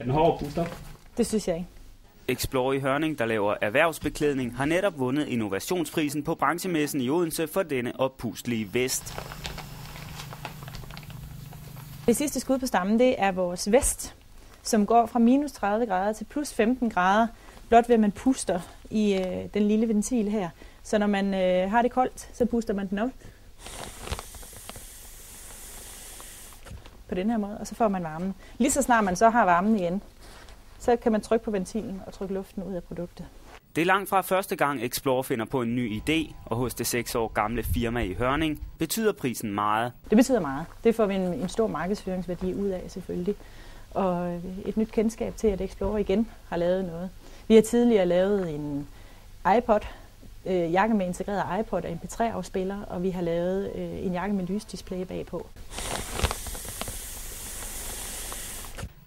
den hård at puste op? Det synes jeg ikke. Explore i Hørning, der laver erhvervsbeklædning, har netop vundet innovationsprisen på branchemessen i Odense for denne oppustelige vest. Det sidste skud på stammen, det er vores vest, som går fra minus 30 grader til plus 15 grader, blot ved at man puster i den lille ventil her. Så når man har det koldt, så puster man den op på den her måde, og så får man varmen. Lige så snart man så har varmen igen, så kan man trykke på ventilen og trykke luften ud af produktet. Det er langt fra første gang Explore finder på en ny idé, og hos det 6 år gamle firma i Hørning betyder prisen meget. Det betyder meget. Det får vi en stor markedsføringsværdi ud af selvfølgelig. Og et nyt kendskab til, at Explore igen har lavet noget. Vi har tidligere lavet en iPod, jakke med integreret iPod og MP3-afspiller, og vi har lavet en jakke med lysdisplay bagpå.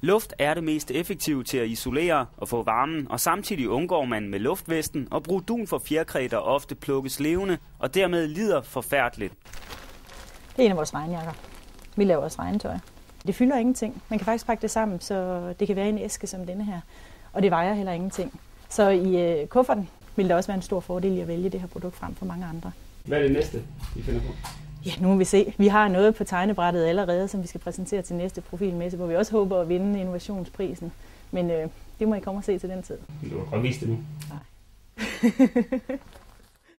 Luft er det mest effektive til at isolere og få varmen, og samtidig undgår man med luftvesten at bruge dun for fjerkræ, der ofte plukkes levende og dermed lider forfærdeligt. Det er en af vores regnjakker. Vi laver også regntøj. Det fylder ingenting. Man kan faktisk pakke det sammen, så det kan være i en æske som denne her. Og det vejer heller ingenting. Så i kufferten vil der også være en stor fordel i at vælge det her produkt frem for mange andre. Hvad er det næste, I finder på? Ja, nu må vi se. Vi har noget på tegnebrættet allerede, som vi skal præsentere til næste profilmesse, hvor vi også håber at vinde innovationsprisen. Men det må I komme og se til den tid. Du har godt vist det nu. Nej.